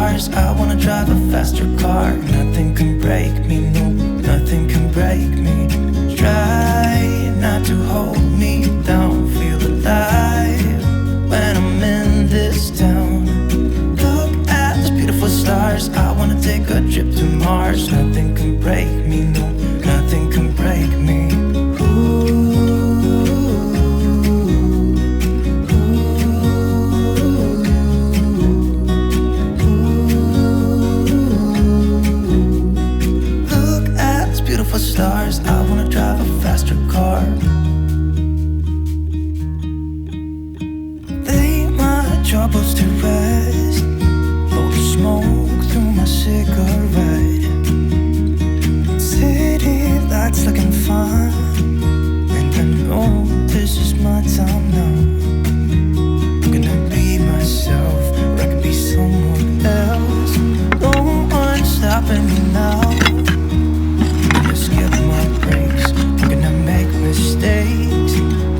stars. I wanna drive a faster car. Nothing can break me, no, nothing can break me. Try not to hold me down. Feel alive when I'm in this town. Look at those beautiful stars. I wanna take a trip to Mars. Nothing can break me, no, nothing can break me. Stars, I wanna drive a faster car. Lay my troubles to rest. Blow the smoke through my cigarette. City lights looking fine, and I know this is my time now. I'm gonna be myself, or I could be someone else. No one's stopping me now. Skip my breaks, I'm gonna make mistakes.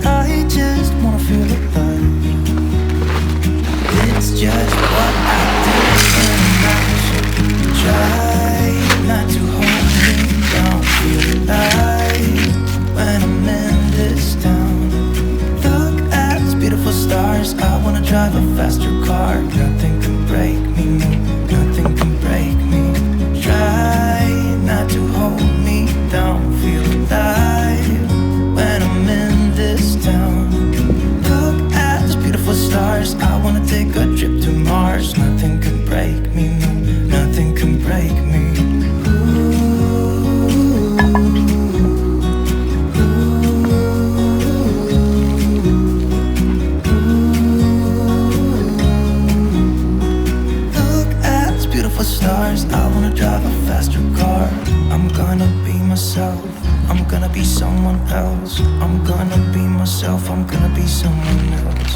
I just wanna feel alive. It's just what I do when I'm out. Try not to hold me down. Feel alive when I'm in this town. Look at these beautiful stars. I wanna drive a faster car. Nothing can break me, no, nothing can break me. Try not to hold me down. Feel alive when I'm in this town. Look at those beautiful stars. I wanna take a trip to Mars. Nothing can break me, no, nothing can break me. Look at those beautiful stars. I wanna drive a faster car. I'm gonna be myself, I'm gonna be someone else. I'm gonna be myself, I'm gonna be someone else.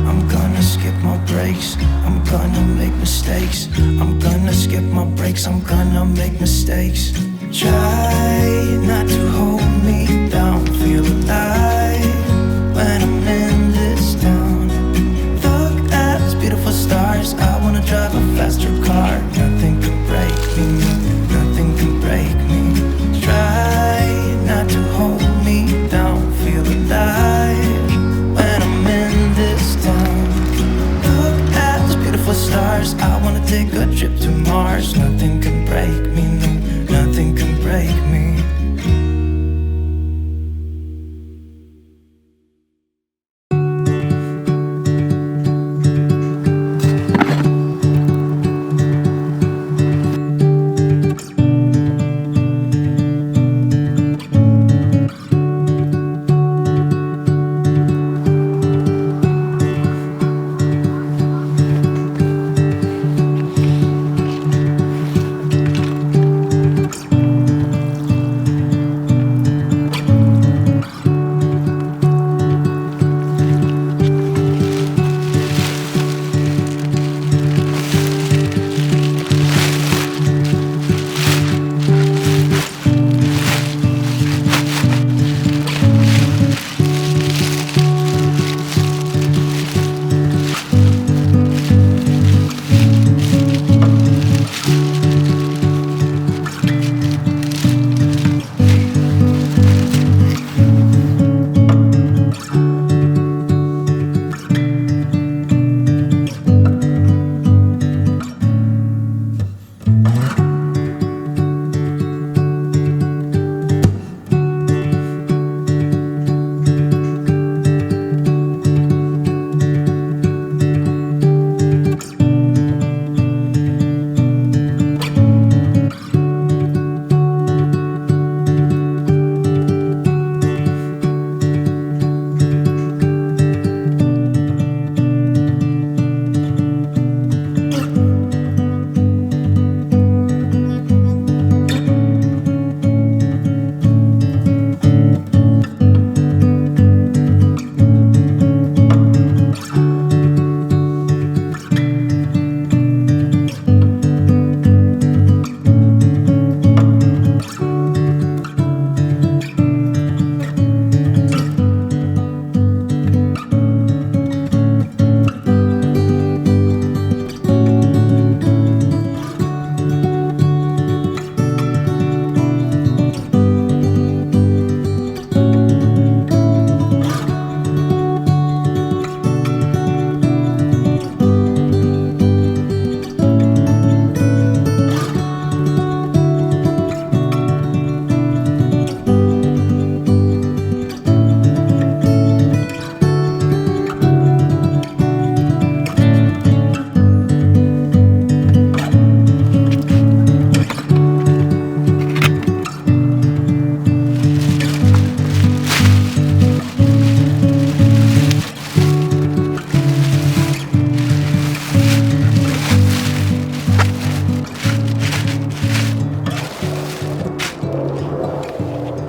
I'm gonna skip my breaks, I'm gonna make mistakes. I'm gonna skip my breaks, I'm gonna make mistakes. Try not to hold me down. Feel alive when I'm in this town. Look at these beautiful stars. I wanna drive a faster car. Nothing can break me, nothing can break me. Try not to hold me down. Feel alive when I'm in this town. Look at those beautiful stars. I wanna take a trip to Mars. Nothing can